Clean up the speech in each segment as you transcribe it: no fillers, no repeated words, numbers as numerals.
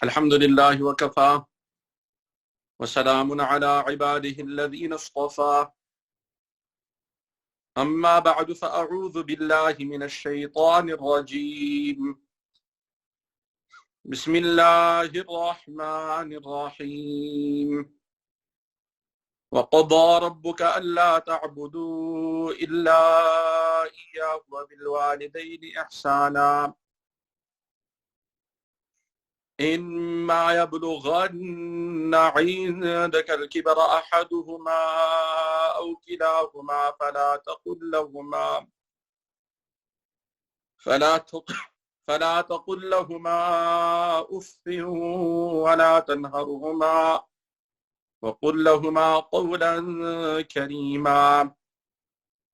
الحمد لله وكفى وسلام على عباده الذين اصطفى أما بعد فأعوذ بالله من الشيطان الرجيم بسم الله الرحمن الرحيم وقضى ربك ألا تعبدوا إلا إياه وبالوالدين إحسانا إما يبلغن عندك الكبر أحدهما أو كلاهما فلا تقل لهما أف ولا تنهرهما وقل لهما قولا كريما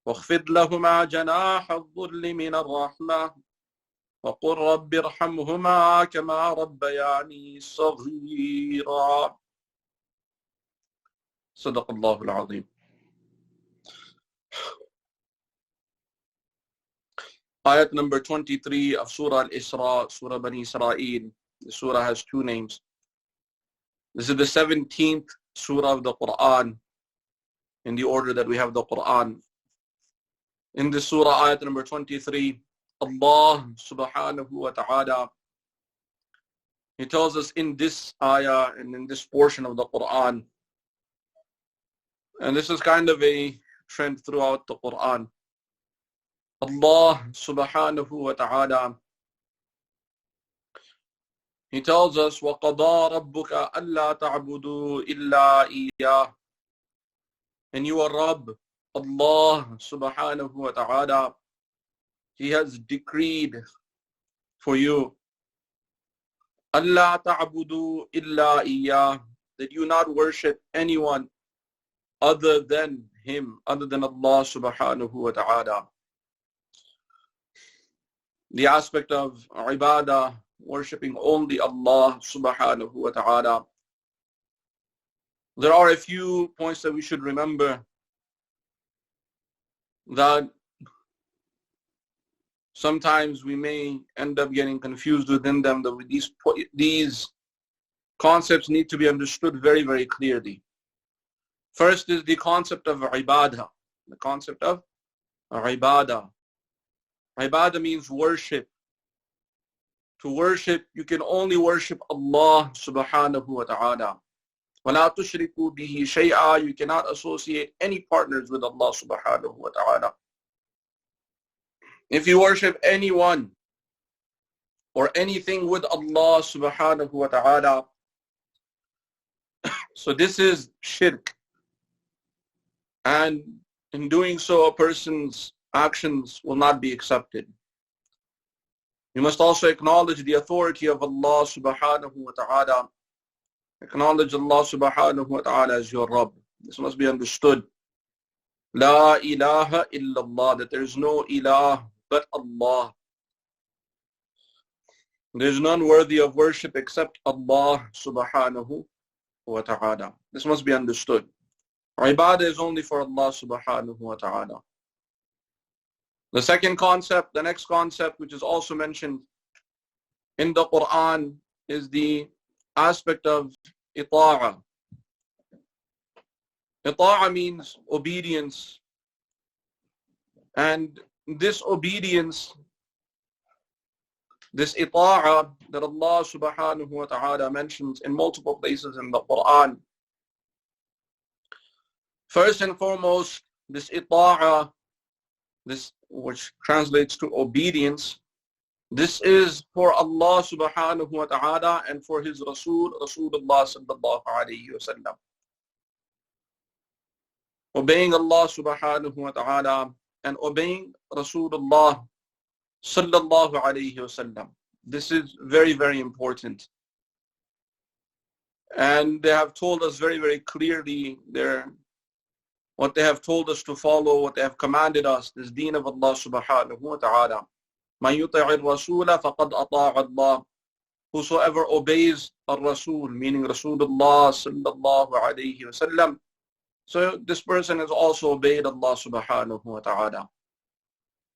واخفض لهما جناح الذل من الرحمة وقل رب ارحمهما كما ربياني صغيرا صدق الله العظيم. Ayat number 23 of Surah Al-Isra, Surah Bani Israel. The surah has two names. This is the 17th surah of the Quran in the order that we have the Quran. In this surah, ayat number 23, Allah subhanahu wa ta'ala, He tells us in this ayah and in this portion of the Quran, and this is kind of a trend throughout the Quran. Allah subhanahu wa ta'ala, He tells us, وَقَضَى رَبُّكَ أَلَّا تَعْبُدُوا إِلَّا إِيَّاهُ. And your Rabb, Allah subhanahu wa ta'ala, He has decreed for you, أَلَّا تَعْبُدُوا إِلَّا إِيَّاهُ, that you not worship anyone other than Him, other than Allah subhanahu wa ta'ala. The aspect of ibadah, worshipping only Allah subhanahu wa ta'ala. There are a few points that we should remember that sometimes we may end up getting confused within them. That these concepts need to be understood very, very clearly. First is the concept of ibadah. The concept of ibadah. Ibadah means worship. To worship, you can only worship Allah subhanahu wa ta'ala. وَلَا تُشْرِكُوا بِهِ شَيْئًا. You cannot associate any partners with Allah subhanahu wa ta'ala. If you worship anyone or anything with Allah subhanahu wa ta'ala, so this is shirk. And in doing so, a person's actions will not be accepted. You must also acknowledge the authority of Allah subhanahu wa ta'ala. Acknowledge Allah subhanahu wa ta'ala as your Rabb. This must be understood. La ilaha illallah, that there is no ilah but Allah. There is none worthy of worship except Allah subhanahu wa ta'ala. This must be understood. Ibadah is only for Allah subhanahu wa ta'ala. The second concept, the next concept, which is also mentioned in the Quran, is the aspect of ita'ah. Ita'ah means obedience. And this obedience, this ita'ah that Allah subhanahu wa ta'ala mentions in multiple places in the Quran. First and foremost, this ita'ah, this which translates to obedience, this is for Allah subhanahu wa ta'ala and for His Rasul, Rasulullah sallallahu alayhi wa sallam. Obeying Allah subhanahu wa ta'ala and obeying Rasulullah sallallahu alayhi wa sallam. This is very, very important. And they have told us very, very clearly what they have told us to follow, what they have commanded us, this deen of Allah subhanahu wa ta'ala. مَنْ يُطِعِ الرَّسُولَ فَقَدْ أَطَاعَ اللَّهِ. Whosoever obeys al-Rasul, meaning Rasulullah sallallahu alayhi wa sallam, so this person has also obeyed Allah subhanahu wa ta'ala.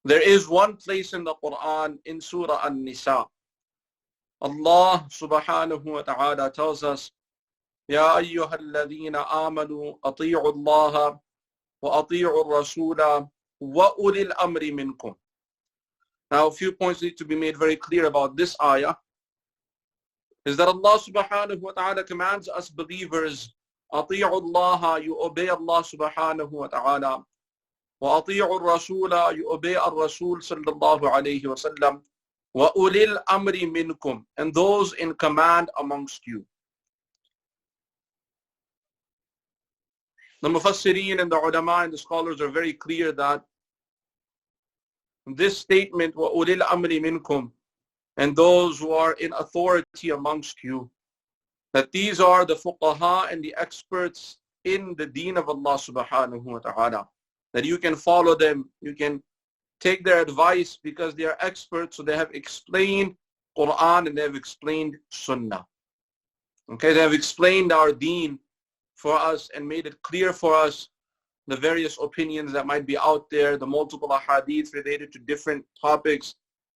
There is one place in the Quran, in Surah An-Nisa. Allah subhanahu wa ta'ala tells us, يَا أَيُّهَا الَّذِينَ آمَنُوا أَطِيعُوا اللَّهَ وَأَطِيعُوا الرَّسُولَ وَأُولِي الْأَمْرِ مِنْكُمْ. Now, a few points need to be made very clear about this ayah. Is that Allah subhanahu wa ta'ala commands us believers, أَطِيعُوا اللَّهَ, you obey Allah subhanahu wa ta'ala. وَأَطِيعُوا الرَّسُولَ, you obey al-Rasul sallallahu alayhi wa sallam. وَأُولِي الْأَمْرِ مِنْكُمْ, and those in command amongst you. The Mufassirin and the ulama and the scholars are very clear that this statement, وَأُولِي الْأَمْرِ مِنْكُمْ, and those who are in authority amongst you, that these are the fuqaha and the experts in the deen of Allah subhanahu wa ta'ala. That you can follow them, you can take their advice because they are experts, so they have explained Quran and they have explained Sunnah. Okay, they have explained our deen for us and made it clear for us the various opinions that might be out there, the multiple ahadith related to different topics,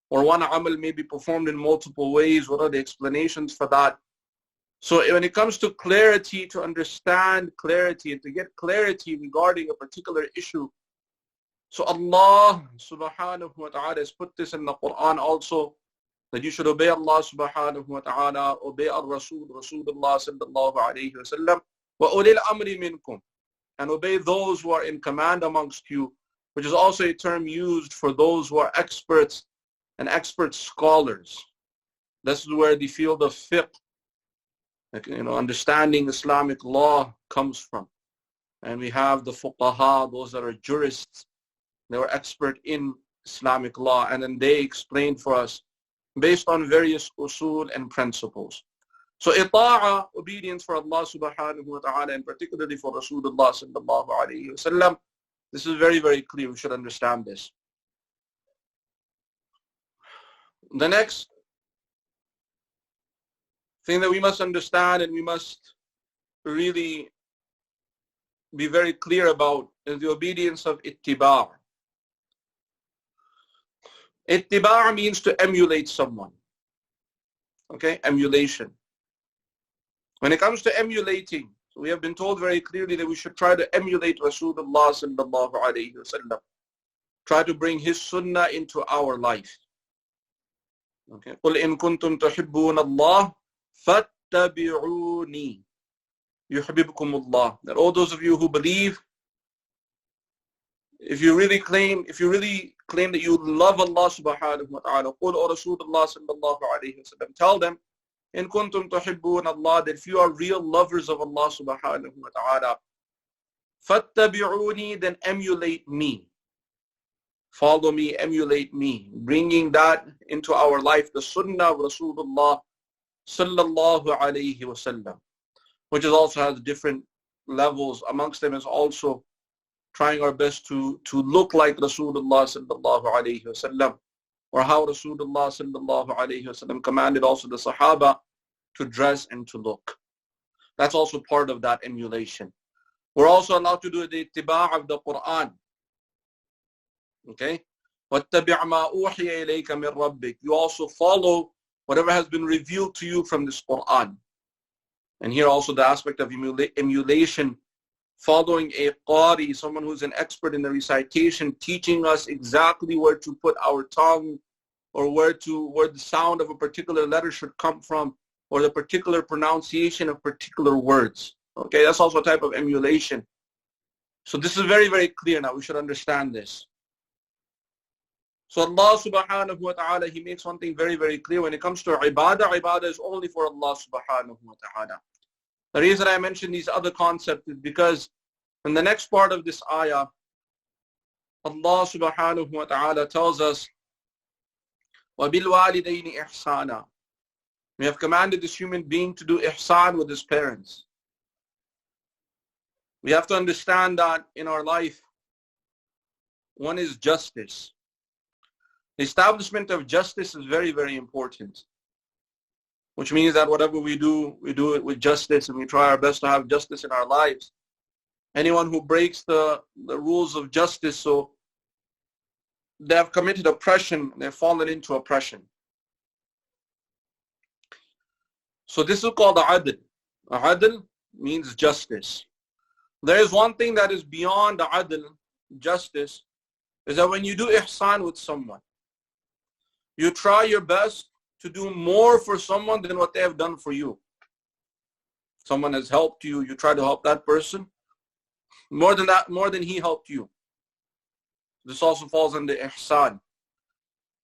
or one amal may be performed in multiple ways. What are the explanations for that? So when it comes to clarity, to understand clarity and to get clarity regarding a particular issue, so Allah subhanahu wa ta'ala has put this in the Quran also, that you should obey Allah subhanahu wa ta'ala, obey al-Rasul, Rasulullah sallallahu alayhi wa sallam, wa ulil amri minkum, and obey those who are in command amongst you, which is also a term used for those who are experts and expert scholars. This is where the field of fiqh, understanding Islamic law comes from. And we have the fuqaha, those that are jurists. They were expert in Islamic law, and then they explained for us based on various usul and principles. So ita'a, obedience for Allah subhanahu wa ta'ala, and particularly for Rasulullah sallallahu alayhi wa sallam, this is very, very clear. We should understand this. The next thing that we must understand and we must really be very clear about is the obedience of ittiba'. Ittiba' means to emulate someone. Okay, emulation. When it comes to emulating, so we have been told very clearly that we should try to emulate Rasulullah sallallahu alayhi wa sallam. Try to bring his sunnah into our life. Okay. قُلْ إِن كُنْتُمْ تُحِبُّونَ اللَّهَ فَاتَّبِعُونِي يُحْبِبْكُمُ اللَّهُ. That all those of you who believe, if you really claim that you love Allah subhanahu wa ta'ala, قُلْ أَوْ Rasulullah sallallahu alayhi wa sallam, tell them, إِن كُنْتُمْ تُحِبُّونَ اللَّهَ, that if you are real lovers of Allah subhanahu wa ta'ala, فَاتَّبِعُونِي, then emulate me. Follow me, emulate me, bringing that into our life, the sunnah of Rasulullah sallallahu alayhi wa sallam, which is also has different levels. Amongst them is also trying our best to look like Rasulullah sallallahu alayhi wa sallam, or how Rasulullah sallallahu alayhi wa sallam commanded also the Sahaba to dress and to look. That's also part of that emulation. We're also allowed to do the ittiba' of the Quran. Okay? وَاتَّبِعْ مَا أُوحِيَ إِلَيْكَ مِنْ رَبِّكَ. You also follow whatever has been revealed to you from this Quran. And here also the aspect of emulation, following a qari, someone who's an expert in the recitation, teaching us exactly where to put our tongue, or where the sound of a particular letter should come from, or the particular pronunciation of particular words. Okay, that's also a type of emulation. So this is very, very clear now. We should understand this. So Allah subhanahu wa ta'ala, he makes one thing very, very clear. When it comes to ibadah is only for Allah subhanahu wa ta'ala. The reason I mention these other concepts is because in the next part of this ayah, Allah subhanahu wa ta'ala tells us, وَبِالْوَالِدَيْنِ إِحْسَانًا. We have commanded this human being to do ihsan with his parents. We have to understand that in our life, one is justice. The establishment of justice is very, very important, which means that whatever we do it with justice, and we try our best to have justice in our lives. Anyone who breaks the rules of justice, so they have committed oppression, they've fallen into oppression. So this is called adl. Adl means justice. There is one thing that is beyond adl, justice, is that when you do ihsan with someone, you try your best to do more for someone than what they have done for you. Someone has helped you, you try to help that person more than he helped you. This also falls under ihsan.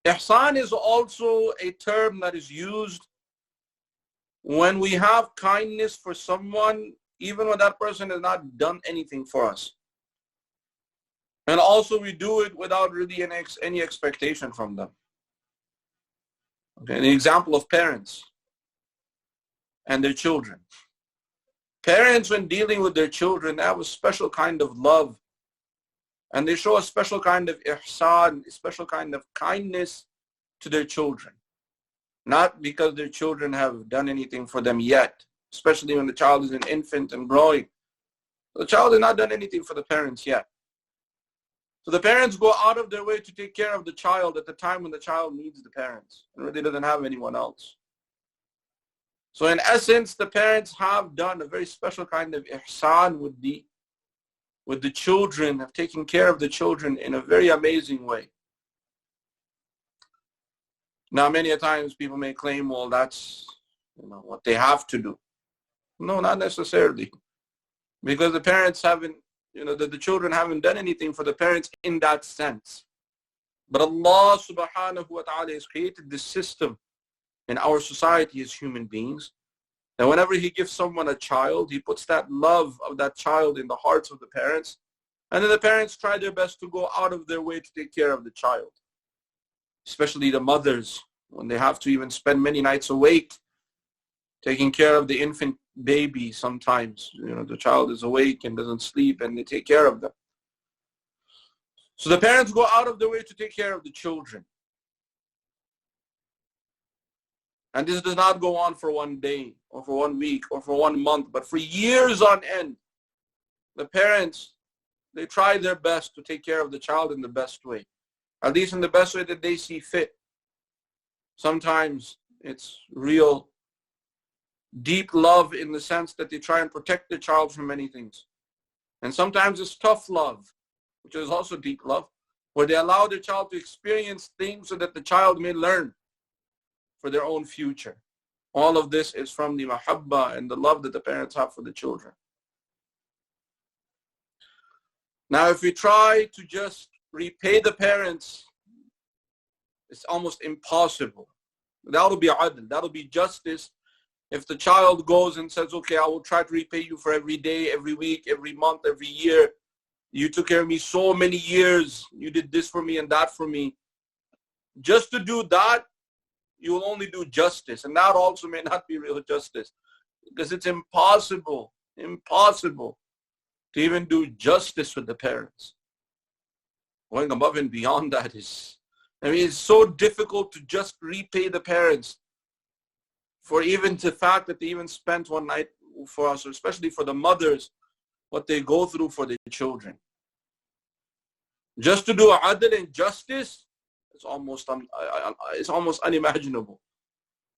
Ihsan is also a term that is used when we have kindness for someone, even when that person has not done anything for us. And also we do it without really any expectation from them. Okay, an example of parents and their children. Parents, when dealing with their children, they have a special kind of love. And they show a special kind of ihsan, a special kind of kindness to their children. Not because their children have done anything for them yet, especially when the child is an infant and growing. The child has not done anything for the parents yet. So the parents go out of their way to take care of the child at the time when the child needs the parents and really doesn't have anyone else. So in essence, the parents have done a very special kind of ihsan with the children, have taken care of the children in a very amazing way. Now, many a times people may claim, well, that's what they have to do. No, not necessarily. Because the parents haven't, the children haven't done anything for the parents in that sense. But Allah subhanahu wa ta'ala has created this system in our society as human beings. And whenever He gives someone a child, He puts that love of that child in the hearts of the parents. And then the parents try their best to go out of their way to take care of the child. Especially the mothers, when they have to even spend many nights awake taking care of the infant baby sometimes. The child is awake and doesn't sleep, and they take care of them. So the parents go out of their way to take care of the children. And this does not go on for one day or for 1 week or for 1 month, but for years on end. The parents, they try their best to take care of the child in the best way, at least in the best way that they see fit. Sometimes it's real deep love in the sense that they try and protect the child from many things. And sometimes it's tough love, which is also deep love, where they allow their child to experience things so that the child may learn for their own future. All of this is from the mahabbah and the love that the parents have for the children. Now, if we try to just repay the parents, it's almost impossible. That'll be adl, that'll be justice. If the child goes and says, okay, I will try to repay you for every day, every week, every month, every year. You took care of me so many years. You did this for me and that for me. Just to do that, you will only do justice. And that also may not be real justice, because it's impossible to even do justice with the parents. Going above and beyond that is, it's so difficult to just repay the parents for even the fact that they even spent one night for us, or especially for the mothers, what they go through for their children. Just to do adl and justice, it's almost unimaginable.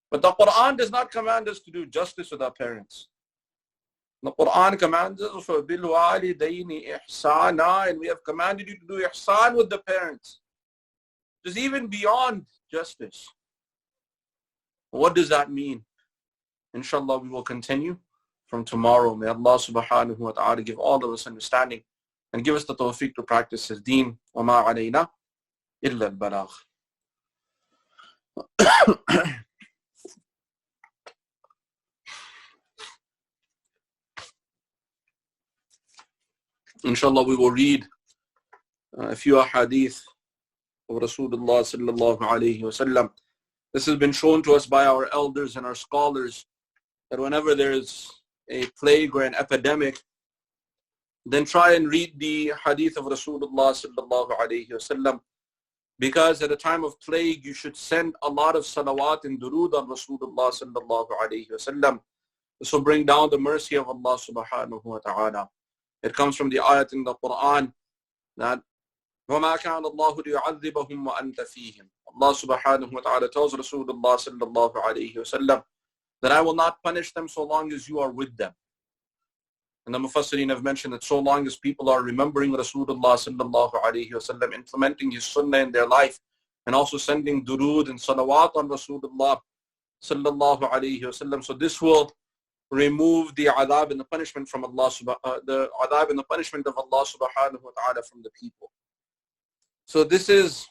But the Quran does not command us to do justice with our parents. The Quran commands us for بِالْوَالِدَيْنِ إِحْسَانًا, and we have commanded you to do ihsan with the parents. Just even beyond justice. What does that mean? Inshallah, we will continue from tomorrow. May Allah subhanahu wa ta'ala give all of us understanding and give us the tawfiq to practice His deen. وَمَا عَلَيْنَا إِلَّا الْبَلَاغِ. Inshallah, we will read a few ahadith of Rasulullah sallallahu alayhi wa sallam. This has been shown to us by our elders and our scholars, that whenever there is a plague or an epidemic, then try and read the hadith of Rasulullah sallallahu alayhi wa sallam, because at a time of plague you should send a lot of salawat and durood on Rasulullah sallallahu alayhi wa sallam. This will bring down the mercy of Allah subhanahu wa ta'ala. It comes from the ayat in the Quran that وَمَا كَانَ اللَّهُ لِيُعَذِّبَهُمْ وَأَنْتَ فِيهِمْ. Allah subhanahu wa ta'ala tells Rasulullah sallallahu alayhi wa sallam that I will not punish them so long as you are with them. And the Mufassirin have mentioned that so long as people are remembering Rasulullah sallallahu alayhi wasallam, implementing his sunnah in their life, and also sending durood and salawat on Rasulullah sallallahu alayhi wasallam, so this will remove the adab and the punishment from Allah, the adab and the punishment of Allah subhanahu wa ta'ala from the people. So this is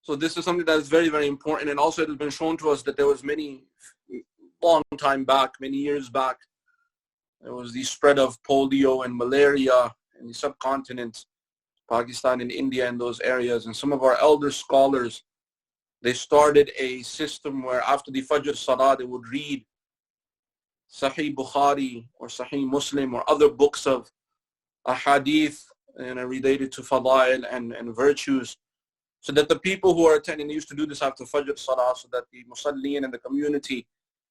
something that is very, very important. And also it has been shown to us that there was long time back, many years back, there was the spread of polio and malaria in the subcontinent, Pakistan and India and those areas. And some of our elder scholars, they started a system where after the Fajr Salah, they would read Sahih Bukhari or Sahih Muslim or other books of ahadith related to fadail and virtues, so that the people who are attending, they used to do this after Fajr Salah, so that the Musallin and the community,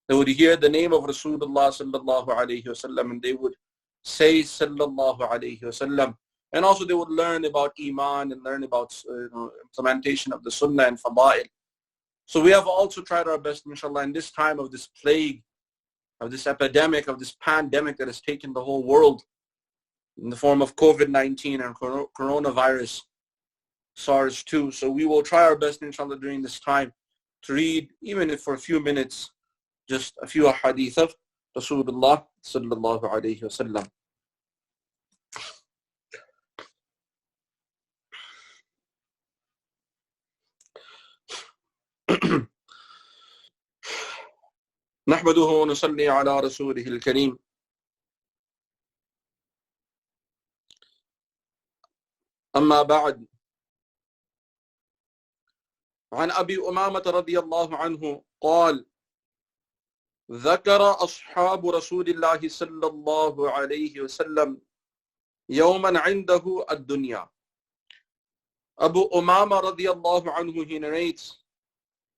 they would hear the name of Rasulullah sallallahu alayhi wasallam, and they would say sallallahu alayhi wasallam. And also they would learn about Iman and learn about implementation of the Sunnah and Fadail. So we have also tried our best, inshallah, in this time of this plague, of this epidemic, of this pandemic that has taken the whole world in the form of COVID-19 and coronavirus, SARS-2. So we will try our best, inshallah, during this time to read, even if for a few minutes, just a few hadith of Rasulullah sallallahu alayhi wa sallam. نحمده ونصلي على رسوله الكريم. أما بعد، عن أبي أمامة رضي الله عنه قال: ذكر أصحاب رسول الله صلى الله عليه وسلم يوما عنده الدنيا. Abu Umama radiallahu anhu, he narrates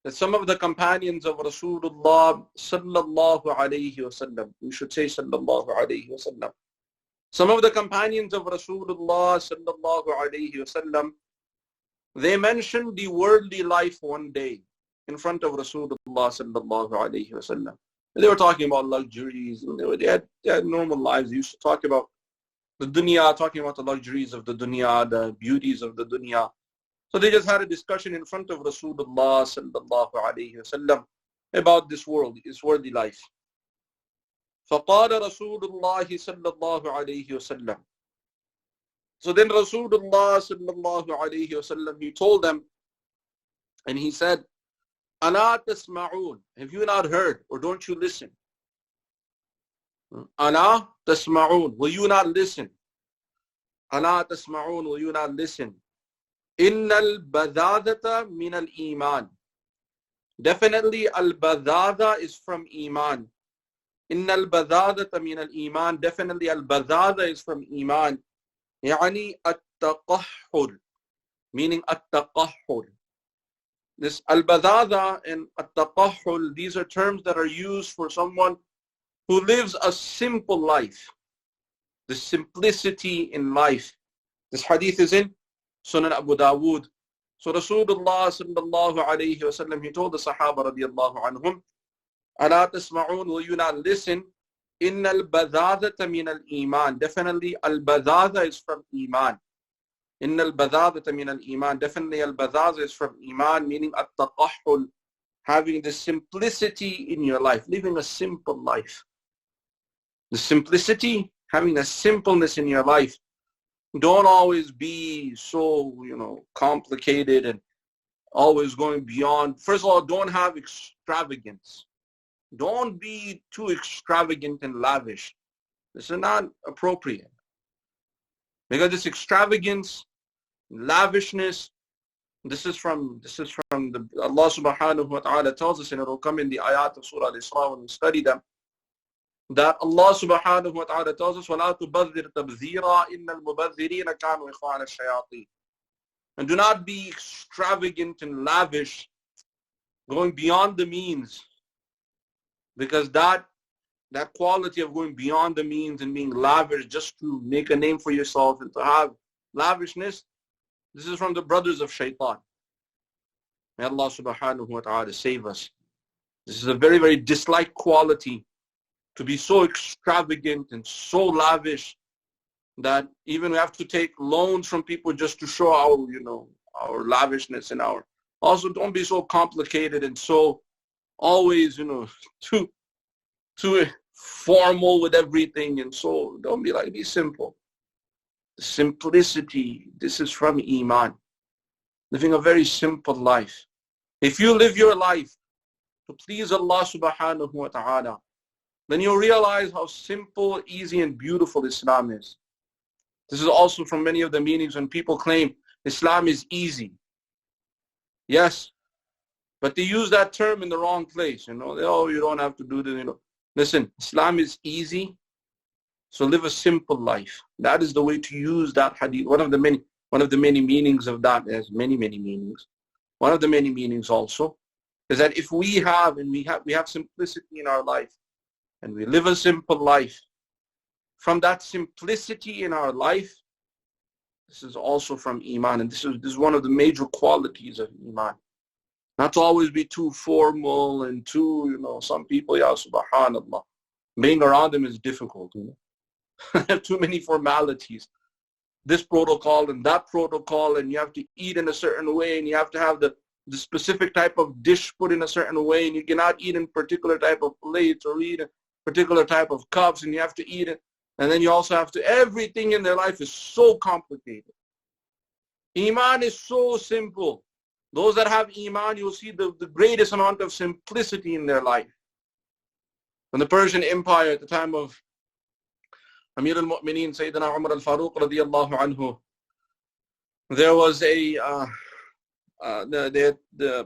that some of the companions of Rasulullah sallallahu alayhi wasallam, we should say sallallahu alayhi wasallam, some of the companions of Rasulullah sallallahu alayhi wasallam, they mentioned the worldly life one day in front of Rasulullah sallallahu alayhi wasallam. They were talking about luxuries, and they had normal lives. They used to talk about the dunya, talking about the luxuries of the dunya, the beauties of the dunya. So they just had a discussion in front of Rasulullah sallallahu alayhi wasallam about this world, this worldly life. فقال رسول الله صلى الله عليه وسلم. So then Rasulullah sallallahu alayhi wasallam, he told them, and he said, ألا تسمعون, have you not heard, or don't you listen? ألا تسمعون, will you not listen? ألا تسمعون, will you not listen? إن البذاذة من الإيمان. Definitely al-badhada is from Iman. إن البذاذة من الإيمان. Definitely al-badhada is from Iman. يعني التقحل, meaning التقحل. This al-badhada and at-taqahhul, these are terms that are used for someone who lives a simple life. The simplicity in life. This hadith is in Sunan Abu Dawood. So Rasulullah sallallahu alayhi wa sallam, he told the Sahaba radiyallahu anhum, أَلَا تَسْمَعُونَ, will you not listen? إِنَّ الْبَذَاذَةَ مِنَ الْإِيمَانِ. Definitely al-badhada is from Iman. إن البذاذة من الإيمان. Definitely al-badhada is from Iman, meaning at-taqahhul, having the simplicity in your life, living a simple life. The simplicity, having a simpleness in your life. Don't always be so, complicated and always going beyond. First of all, don't have extravagance. Don't be too extravagant and lavish. This is not appropriate. Because this extravagance, lavishness, this is from the Allah subhanahu wa ta'ala tells us, and it will come in the ayat of Surah Al-Isra when we study them, that Allah subhanahu wa ta'ala tells us, وَلَا تُبَذِّرْ تَبْذِيرًا إِنَّ الْمُبَذِّرِينَ كَانُوا إِخْوَانَ الشَّيَاطِينَ. And do not be extravagant and lavish, going beyond the means, because that quality of going beyond the means and being lavish just to make a name for yourself and to have lavishness, this is from the brothers of shaitan. May Allah subhanahu wa ta'ala save us. This is a very, very disliked quality, to be so extravagant and so lavish that even we have to take loans from people just to show our lavishness and our. Also, don't be so complicated and so always, too formal with everything, and so don't be like, be simple. Simplicity, this is from Iman. Living a very simple life. If you live your life to please Allah subhanahu wa ta'ala, then you'll realize how simple, easy, and beautiful Islam is. This is also from many of the meanings when people claim Islam is easy. Yes, but they use that term in the wrong place. Oh, you don't have to do this. Listen, Islam is easy, so live a simple life. That is the way to use that hadith. One of the many meanings of that, there's many meanings. One of the many meanings also is that if we have simplicity in our life, and we live a simple life, from that simplicity in our life, this is also from Iman, and this is one of the major qualities of Iman. Not to always be too formal and too, some people, ya subhanallah, being around them is difficult. Have too many formalities. This protocol and that protocol, and you have to eat in a certain way, and you have to have the specific type of dish put in a certain way, and you cannot eat in particular type of plates or eat in particular type of cups, and you have to eat it. And then you also have to, everything in their life is so complicated. Iman is so simple. Those that have Iman, you'll see the greatest amount of simplicity in their life. In the Persian Empire at the time of Amir al-Mu'mineen, Sayyidina Umar al-Faruq radiyallahu anhu, there was the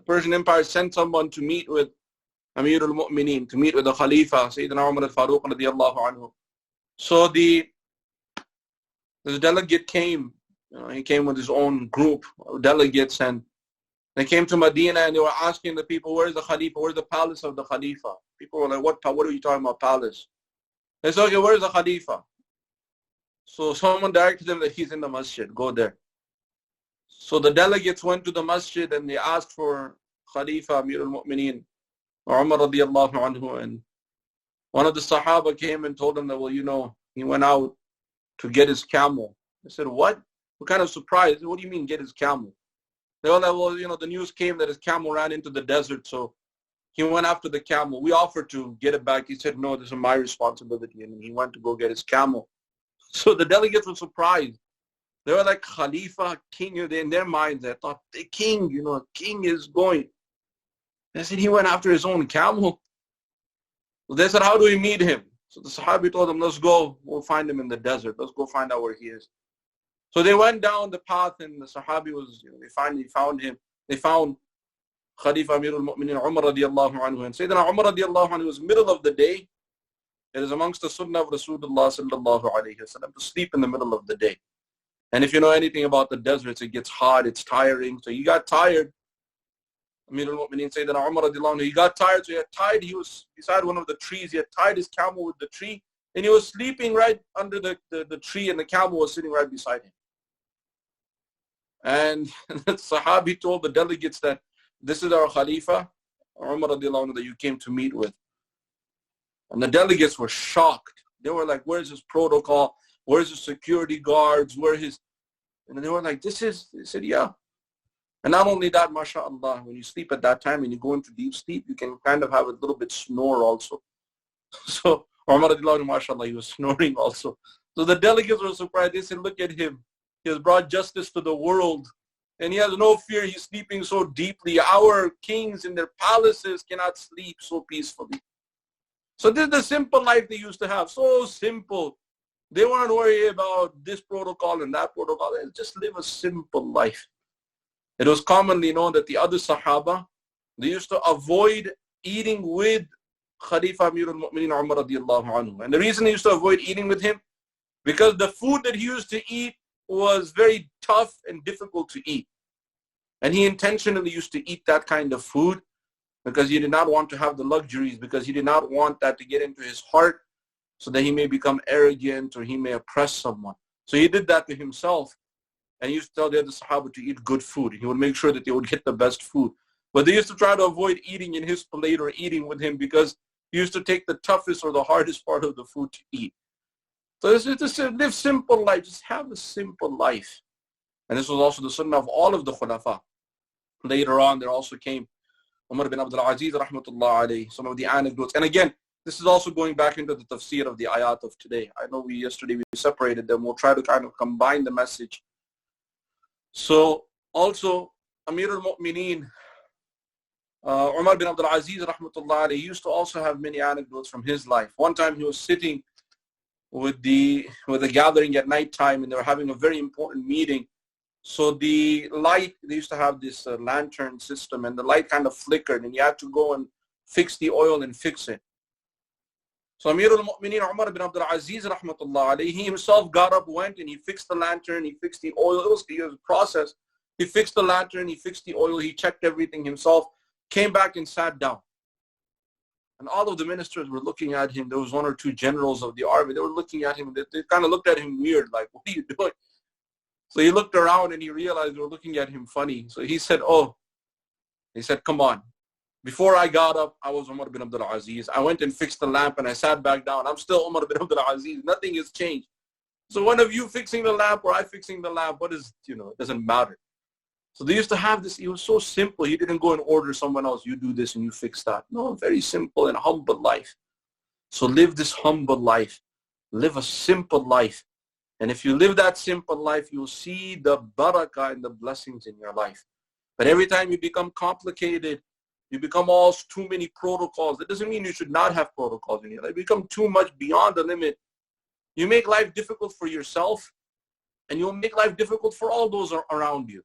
Persian Empire sent someone to meet with Amir al-Mu'mineen, to meet with the Khalifa, Sayyidina Umar al-Faruq radiyallahu anhu. So the delegate came, he came with his own group of delegates, and they came to Medina, and they were asking the people, where's the Khalifa, where's the palace of the Khalifa? People were like, what are you talking about, palace? They said, okay, where's the Khalifa? So someone directed them that he's in the Masjid, go there. So the delegates went to the Masjid, and they asked for Khalifa Amir al-Mu'mineen, Umar radiyallahu anhu, and one of the Sahaba came and told them that, well, he went out to get his camel. They said, what? What kind of surprise? What do you mean get his camel? They were like, well, the news came that his camel ran into the desert, so he went after the camel. We offered to get it back. He said, no, this is my responsibility, and he went to go get his camel. So the delegates were surprised. They were like, Khalifa, king, in their minds, they thought, the king, king is going. They said, he went after his own camel. So they said, how do we meet him? So the Sahabi told them, let's go, we'll find him in the desert. Let's go find out where he is. So they went down the path, and the Sahabi was, they finally found him. They found Khalifa Amir al-Mu'mineen Umar radiyallahu anhu. And Sayyidina Umar radiyallahu anhu was middle of the day. It is amongst the sunnah of Rasulullah sallallahu alayhi wa sallam to sleep in the middle of the day. And if you know anything about the deserts, it gets hot, it's tiring. So he got tired. Amir al-Mu'mineen Sayyidina Umar radiyallahu anhu, he got tired, so he was beside one of the trees. He had tied his camel with the tree, and he was sleeping right under the tree, and the camel was sitting right beside him. And the Sahabi told the delegates that this is our Khalifa, Umar radiyallahu anhu, that you came to meet with. And the delegates were shocked. They were like, where's his protocol? Where's his security guards? And they were like, they said, yeah. And not only that, mashallah, when you sleep at that time and you go into deep sleep, you can kind of have a little bit snore also. So Umar radiyallahu anhu, mashallah, he was snoring also. So the delegates were surprised. They said, look at him. He has brought justice to the world, and he has no fear. He's sleeping so deeply. Our kings in their palaces cannot sleep so peacefully. So this is the simple life they used to have. So simple. They weren't worried about this protocol and that protocol. They just live a simple life. It was commonly known that the other Sahaba, they used to avoid eating with Khalifa Amir al-Mu'mineen Umar radiyallahu anhu. And the reason they used to avoid eating with him, because the food that he used to eat was very tough and difficult to eat. And he intentionally used to eat that kind of food because he did not want to have the luxuries, because he did not want that to get into his heart so that he may become arrogant or he may oppress someone. So he did that to himself, and he used to tell the other Sahaba to eat good food. He would make sure that they would get the best food. But they used to try to avoid eating in his plate or eating with him because he used to take the toughest or the hardest part of the food to eat. So it's just to live simple life. Just have a simple life. And this was also the sunnah of all of the khulafa. Later on, there also came Umar bin Abdul Aziz, rahmatullah alayhi, some of the anecdotes. And again, this is also going back into the tafsir of the ayat of today. I know yesterday we separated them. We'll try to kind of combine the message. So also, Amir al-Mu'mineen, Umar bin Abdul Aziz, rahmatullah alayhi, used to also have many anecdotes from his life. One time he was sitting with a gathering at night time, and they were having a very important meeting. So the light, they used to have this lantern system, and the light kind of flickered, and you had to go and fix the oil and fix it. So Amir al-Mu'mineen Umar bin Abdul Aziz, rahmatullah alayhi, he himself got up, went, and he fixed the lantern, he fixed the oil. It was a process. He fixed the lantern, he fixed the oil, he checked everything himself, came back and sat down. And all of the ministers were looking at him. There was one or two generals of the army. They were looking at him. They kind of looked at him weird, like, what are you doing? So he looked around and he realized they were looking at him funny. So he said, come on. Before I got up, I was Umar bin Abdul Aziz. I went and fixed the lamp and I sat back down. I'm still Umar bin Abdul Aziz. Nothing has changed. So one of you fixing the lamp or I fixing the lamp, it doesn't matter. So they used to have this. It was so simple. He didn't go and order someone else, you do this and you fix that. No, very simple and humble life. So live this humble life. Live a simple life. And if you live that simple life, you'll see the barakah and the blessings in your life. But every time you become complicated, you become all too many protocols. That doesn't mean you should not have protocols in your life. You become too much beyond the limit. You make life difficult for yourself, and you'll make life difficult for all those around you.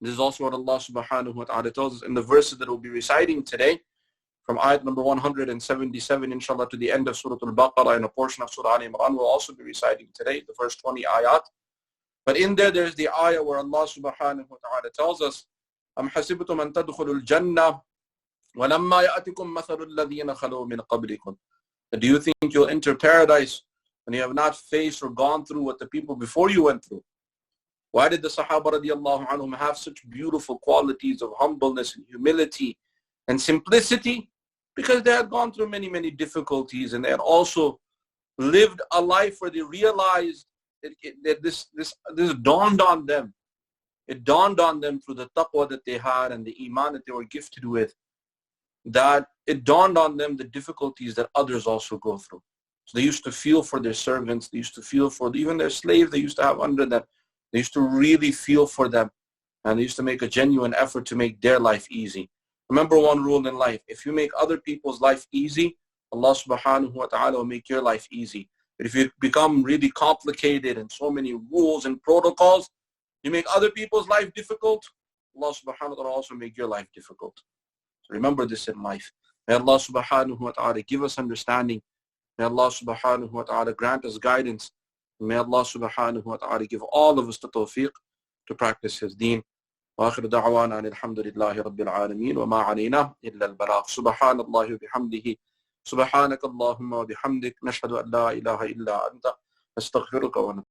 This is also what Allah subhanahu wa ta'ala tells us in the verses that we'll be reciting today, from ayat number 177, inshallah, to the end of Surah Al-Baqarah, and a portion of Surah Al-Imran we'll also be reciting today, the first 20 ayat. But in there's the ayah where Allah subhanahu wa ta'ala tells us, أَمْ حَسِبْتُمْ أَن تَدْخُلُوا الْجَنَّةِ وَلَمَّا يَأْتِكُمْ مَثَلُ الَّذِينَ خَلَوْا مِنْ قَبْلِكُمْ. Do you think you'll enter paradise when you have not faced or gone through what the people before you went through? Why did the Sahaba radiallahu anhum have such beautiful qualities of humbleness and humility and simplicity? Because they had gone through many, many difficulties, and they had also lived a life where they realized that this dawned on them. It dawned on them through the taqwa that they had and the iman that they were gifted with, that it dawned on them the difficulties that others also go through. So they used to feel for their servants. They used to feel for even their slaves they used to have under them. They used to really feel for them, and they used to make a genuine effort to make their life easy. Remember one rule in life: if you make other people's life easy, Allah subhanahu wa ta'ala will make your life easy. But if you become really complicated and so many rules and protocols, you make other people's life difficult, Allah subhanahu wa ta'ala also make your life difficult. So remember this in life. May Allah subhanahu wa ta'ala give us understanding. May Allah subhanahu wa ta'ala grant us guidance. May Allah subhanahu wa ta'ala give all of us the tawfiq to practice His deen. وآخر دعوانا أن الحمد لله رب العالمين وما علينا إلا البلاغ. سبحان الله وبحمده سبحانك اللهم وبحمدك نشهد أن لا إله إلا أنت نستغفرك ونتوب